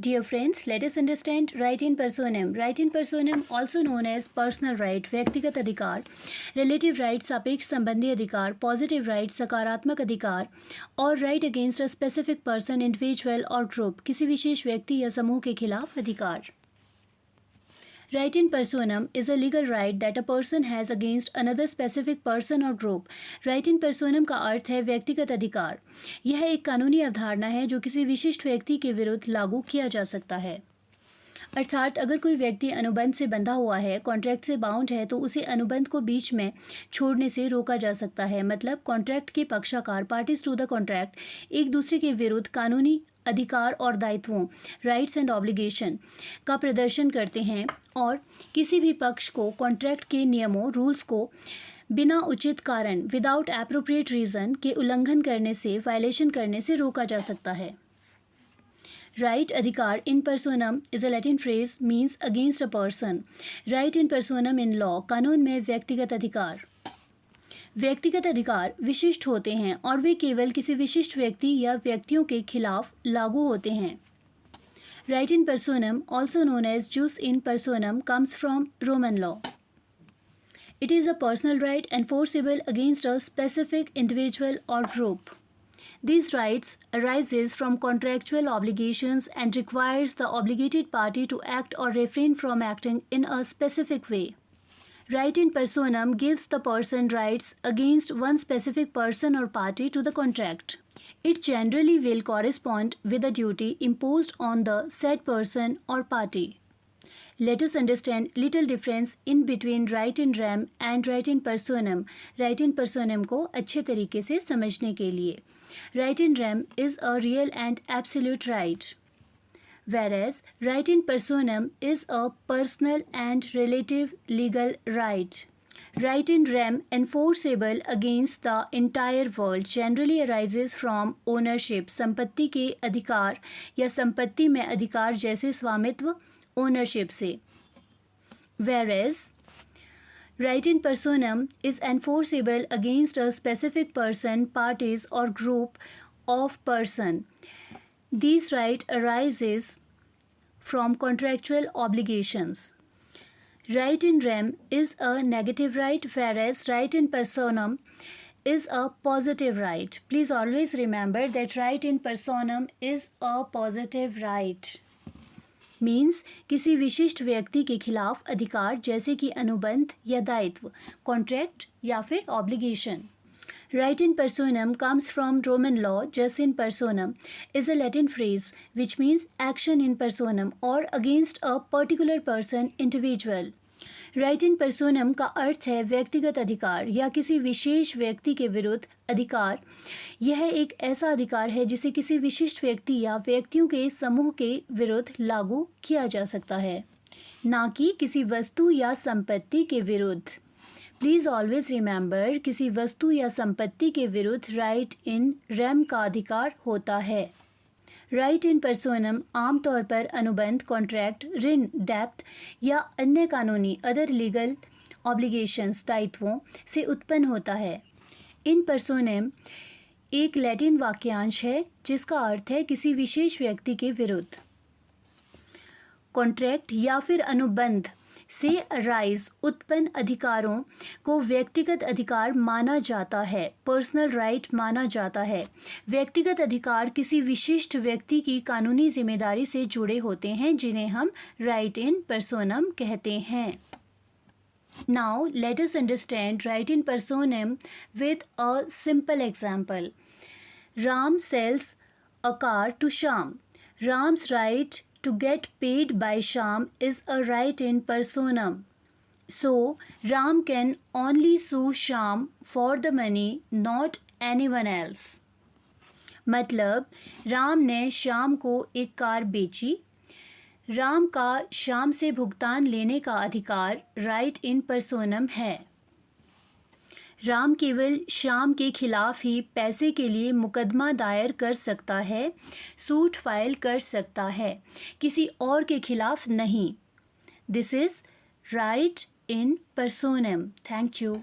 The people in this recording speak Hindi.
Dear friends, let us understand right in personam. Right in personam, also known as personal right, व्यक्तिगत अधिकार, relative right, सापेक्ष संबंधी अधिकार, positive right, सकारात्मक अधिकार, और right against a specific person, individual और group, किसी विशेष व्यक्ति या समूह के खिलाफ अधिकार. Right in personam is a legal right that a person has against another specific person or group. Right in personam का अर्थ है व्यक्तिगत अधिकार. यह एक कानूनी अवधारणा है जो किसी विशिष्ट व्यक्ति के विरुद्ध लागू किया जा सकता है. अर्थात अगर कोई व्यक्ति अनुबंध से बंधा हुआ है, कॉन्ट्रैक्ट से बाउंड है, तो उसे अनुबंध को बीच में छोड़ने से रोका जा सकता है. मतलब कॉन्ट्रैक्ट के पक्षकार, पार्टीज टू द कॉन्ट्रैक्ट, एक दूसरे के विरुद्ध कानूनी अधिकार और दायित्वों, राइट्स एंड ऑब्लिगेशन का प्रदर्शन करते हैं और किसी भी पक्ष को कॉन्ट्रैक्ट के नियमों, रूल्स को बिना उचित कारण, विदाउट एप्रोप्रिएट रीज़न के उल्लंघन करने से, वायलेशन करने से रोका जा सकता है. राइट अधिकार in personam is a Latin phrase means against a person. Right in personam in law, कानून में व्यक्तिगत अधिकार. व्यक्तिगत अधिकार विशिष्ट होते हैं और वे केवल किसी विशिष्ट व्यक्ति या व्यक्तियों के खिलाफ लागू होते हैं. Right in personam, also known as jus in personam, comes from Roman law. It is a personal right enforceable against a specific individual or group. These rights arises from contractual obligations and requires the obligated party to act or refrain from acting in a specific way. Right in personam gives the person rights against one specific person or party to the contract. It generally will correspond with a duty imposed on the said person or party. Let us understand little difference in between right in rem and right in personam. Right in personam को अच्छे तरीके से समझने के लिए. Right in rem is a real and absolute right, whereas right in personam is a personal and relative legal right. Right in rem, enforceable against the entire world, generally arises from ownership, संपत्ति के अधिकार या संपत्ति में अधिकार जैसे स्वामित्व, ownership से. Whereas right in personam is enforceable against a specific person, parties or group of person. These right arises from contractual obligations. Right in rem is a negative right, whereas right in personam is a positive right. Please always remember that right in personam is a positive right. Means किसी विशिष्ट व्यक्ति के खिलाफ अधिकार जैसे कि अनुबंध या दायित्व, कॉन्ट्रैक्ट या फिर obligation. Right in personam comes from Roman law. Jus in personam is a Latin phrase which means action in personam or against a particular person, individual. Right in personam का अर्थ है व्यक्तिगत अधिकार या किसी विशेष व्यक्ति के विरुद्ध अधिकार. यह एक ऐसा अधिकार है जिसे किसी विशिष्ट व्यक्ति या व्यक्तियों के समूह के विरुद्ध लागू किया जा सकता है, ना कि किसी वस्तु या संपत्ति के विरुद्ध. प्लीज़ ऑलवेज रिमेंबर, किसी वस्तु या संपत्ति के विरुद्ध राइट इन रेम का अधिकार होता है. राइट इन पर्सोनम आमतौर पर अनुबंध, कॉन्ट्रैक्ट, ऋण, डेप्थ या अन्य कानूनी अदर लीगल ऑब्लिगेशंस, दायित्वों से उत्पन्न होता है. इन पर्सोनम एक लैटिन वाक्यांश है जिसका अर्थ है किसी विशेष व्यक्ति के विरुद्ध. कॉन्ट्रैक्ट या फिर अनुबंध से अराइज उत्पन्न अधिकारों को व्यक्तिगत अधिकार माना जाता है, पर्सनल राइट माना जाता है. व्यक्तिगत अधिकार किसी विशिष्ट व्यक्ति की कानूनी जिम्मेदारी से जुड़े होते हैं जिन्हें हम राइट इन पर्सोनम कहते हैं. Now let us understand right in personam with a simple example. Ram sells a car to Shyam. Ram's right to get paid by Shyam is a right in personam. So, Ram can only sue Shyam for the money, not anyone else. मतलब राम ने श्याम को एक कार बेची. राम का श्याम से भुगतान लेने का अधिकार राइट इन पर्सोनम है. राम केवल श्याम के खिलाफ ही पैसे के लिए मुकदमा दायर कर सकता है, सूट फाइल कर सकता है, किसी और के खिलाफ नहीं. This is right in personam. Thank you.